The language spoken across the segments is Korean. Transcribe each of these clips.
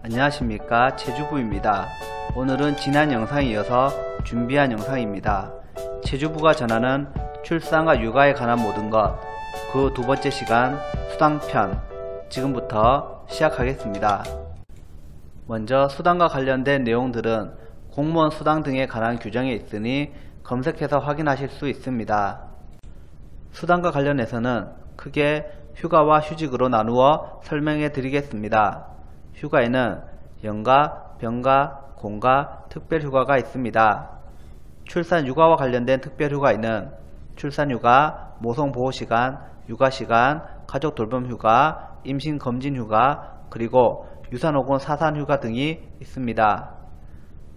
안녕하십니까, 최주부입니다. 오늘은 지난 영상에 이어서 준비한 영상입니다. 최주부가 전하는 출산과 육아에 관한 모든 것, 그 두 번째 시간 수당편, 지금부터 시작하겠습니다. 먼저 수당과 관련된 내용들은 공무원 수당 등에 관한 규정에 있으니 검색해서 확인하실 수 있습니다. 수당과 관련해서는 크게 휴가와 휴직으로 나누어 설명해 드리겠습니다. 휴가에는 연가, 병가, 공가, 특별휴가가 있습니다. 출산 육아와 관련된 특별휴가에는 출산휴가, 모성보호시간, 육아시간, 가족돌봄휴가, 임신검진휴가, 그리고 유산 혹은 사산휴가 등이 있습니다.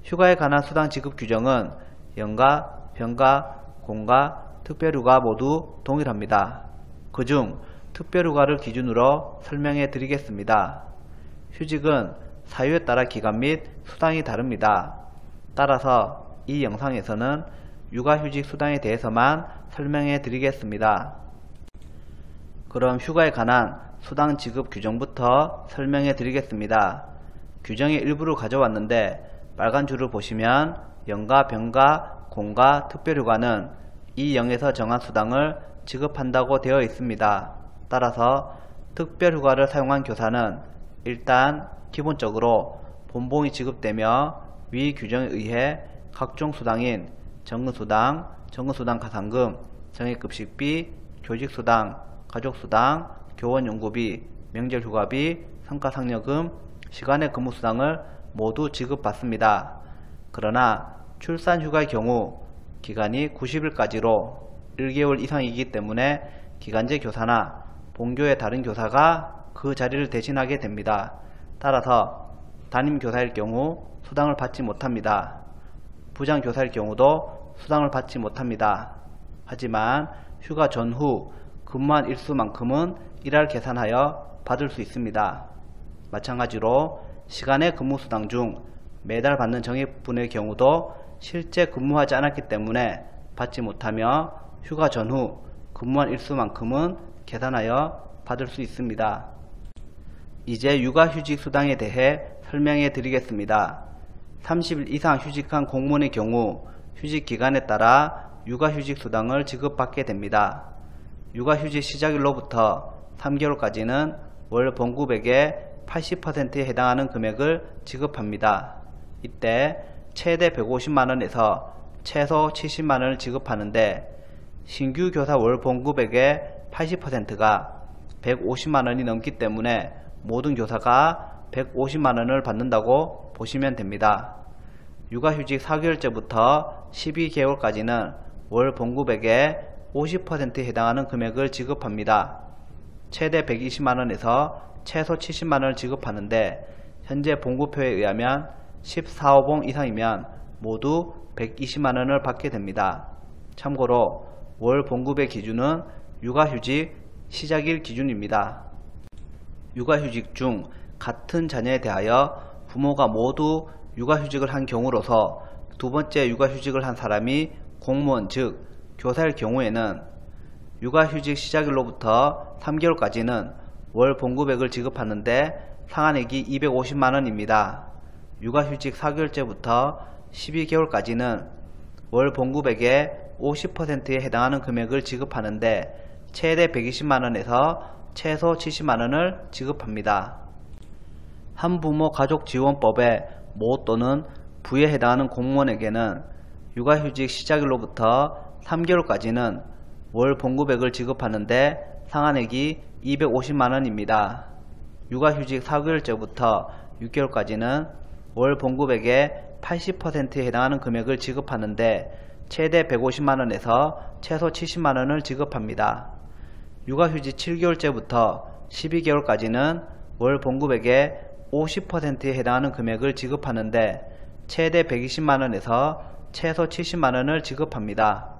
휴가에 관한 수당 지급 규정은 연가, 병가, 공가, 특별휴가 모두 동일합니다. 그중 특별휴가를 기준으로 설명해 드리겠습니다. 휴직은 사유에 따라 기간 및 수당이 다릅니다. 따라서 이 영상에서는 육아휴직 수당에 대해서만 설명해 드리겠습니다. 그럼 휴가에 관한 수당 지급 규정부터 설명해 드리겠습니다. 규정의 일부를 가져왔는데 빨간 줄을 보시면 연가, 병가, 공가, 특별휴가는 이 영에서 정한 수당을 지급한다고 되어 있습니다. 따라서 특별휴가를 사용한 교사는 일단 기본적으로 본봉이 지급되며 위 규정에 의해 각종 수당인 정근수당, 정근수당 가산금, 정액급식비, 교직수당, 가족수당, 교원연구비, 명절휴가비, 성과상여금, 시간의 근무수당을 모두 지급받습니다. 그러나 출산휴가의 경우 기간이 90일까지로 1개월 이상이기 때문에 기간제 교사나 본교의 다른 교사가 그 자리를 대신하게 됩니다. 따라서 담임교사일 경우 수당을 받지 못합니다. 부장교사일 경우도 수당을 받지 못합니다. 하지만 휴가 전후 근무한 일수만큼은 일할 계산하여 받을 수 있습니다. 마찬가지로 시간의 근무수당 중 매달 받는 정액분의 경우도 실제 근무하지 않았기 때문에 받지 못하며 휴가 전후 근무한 일수만큼은 계산하여 받을 수 있습니다. 이제 육아휴직 수당에 대해 설명해 드리겠습니다. 30일 이상 휴직한 공무원의 경우 휴직 기간에 따라 육아휴직 수당을 지급받게 됩니다. 육아휴직 시작일로부터 3개월까지는 월 봉급액의 80%에 해당하는 금액을 지급합니다. 이때 최대 150만원에서 최소 70만원을 지급하는데 신규 교사 월 봉급액의 80%가 150만원이 넘기 때문에 모든 교사가 150만원을 받는다고 보시면 됩니다. 육아휴직 4개월째부터 12개월까지는 월 봉급액의 50%에 해당하는 금액을 지급합니다. 최대 120만원에서 최소 70만원을 지급하는데 현재 봉급표에 의하면 14호봉 이상이면 모두 120만원을 받게 됩니다. 참고로 월 봉급의 기준은 육아휴직 시작일 기준입니다. 육아휴직 중 같은 자녀에 대하여 부모가 모두 육아휴직을 한 경우로서 두 번째 육아휴직을 한 사람이 공무원 즉 교사일 경우에는 육아휴직 시작일로부터 3개월까지는 월 봉급액을 지급하는데 상한액이 250만원입니다. 육아휴직 4개월째부터 12개월까지는 월 봉급액의 50%에 해당하는 금액을 지급하는데 최대 120만원에서 최소 70만원을 지급합니다. 한부모 가족지원법의 모 또는 부에 해당하는 공무원에게는 육아휴직 시작일로부터 3개월까지는 월 봉급액을 지급하는데 상한액이 250만원입니다. 육아휴직 4개월째부터 6개월까지는 월 봉급액의 80%에 해당하는 금액을 지급하는데 최대 150만원에서 최소 70만원을 지급합니다. 육아휴직 7개월째부터 12개월까지는 월 봉급액의 50%에 해당하는 금액을 지급하는데 최대 120만원에서 최소 70만원을 지급합니다.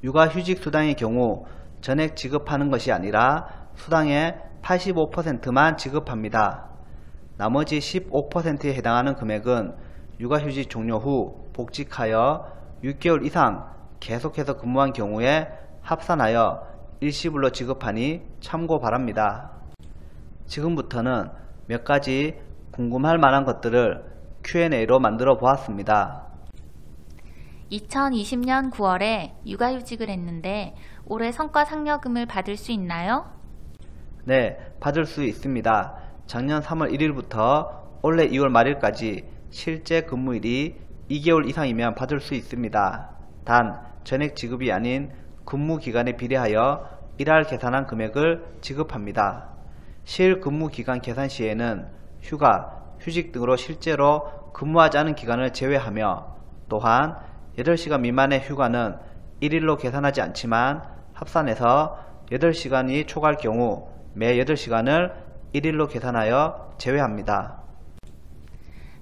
육아휴직 수당의 경우 전액 지급하는 것이 아니라 수당의 85%만 지급합니다. 나머지 15%에 해당하는 금액은 육아휴직 종료 후 복직하여 6개월 이상 계속해서 근무한 경우에 합산하여 일시불로 지급하니 참고 바랍니다. 지금부터는 몇 가지 궁금할 만한 것들을 Q&A로 만들어 보았습니다. 2020년 9월에 육아휴직을 했는데 올해 성과 상여금을 받을 수 있나요? 네, 받을 수 있습니다. 작년 3월 1일부터 올해 2월 말일까지 실제 근무일이 2개월 이상이면 받을 수 있습니다. 단, 전액 지급이 아닌 근무 기간에 비례하여 일할 계산한 금액을 지급합니다. 실 근무 기간 계산 시에는 휴가, 휴직 등으로 실제로 근무하지 않은 기간을 제외하며 또한 8시간 미만의 휴가는 1일로 계산하지 않지만 합산해서 8시간이 초과할 경우 매 8시간을 1일로 계산하여 제외합니다.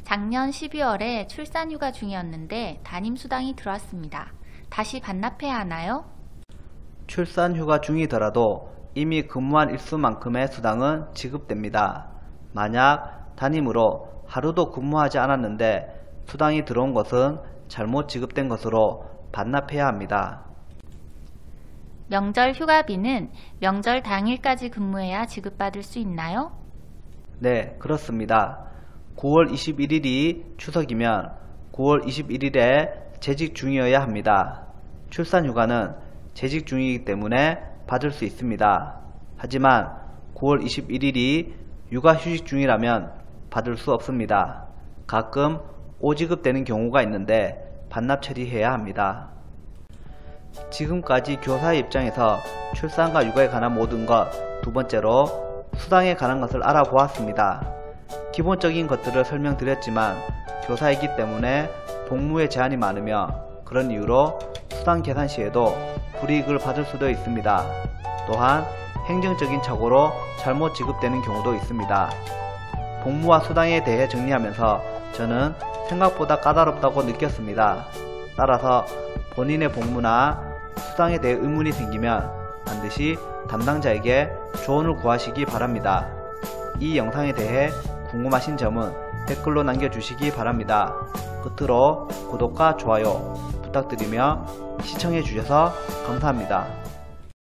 작년 12월에 출산휴가 중이었는데 담임수당이 들어왔습니다. 다시 반납해야 하나요? 출산휴가 중이더라도 이미 근무한 일수만큼의 수당은 지급됩니다. 만약 담임으로 하루도 근무하지 않았는데 수당이 들어온 것은 잘못 지급된 것으로 반납해야 합니다. 명절 휴가비는 명절 당일까지 근무해야 지급받을 수 있나요? 네, 그렇습니다. 9월 21일이 추석이면 9월 21일에 재직 중이어야 합니다. 출산휴가는 재직 중이기 때문에 받을 수 있습니다. 하지만 9월 21일이 육아휴직 중이라면 받을 수 없습니다. 가끔 오지급되는 경우가 있는데 반납 처리해야 합니다. 지금까지 교사의 입장에서 출산과 육아에 관한 모든 것, 두 번째로 수당에 관한 것을 알아보았습니다. 기본적인 것들을 설명드렸지만 교사이기 때문에 복무에 제한이 많으며 그런 이유로 수당 계산 시에도 불이익을 받을 수도 있습니다. 또한 행정적인 착오로 잘못 지급되는 경우도 있습니다. 복무와 수당에 대해 정리하면서 저는 생각보다 까다롭다고 느꼈습니다. 따라서 본인의 복무나 수당에 대해 의문이 생기면 반드시 담당자에게 조언을 구하시기 바랍니다. 이 영상에 대해 궁금하신 점은 댓글로 남겨주시기 바랍니다. 끝으로 구독과 좋아요 부탁드리며 시청해주셔서 감사합니다.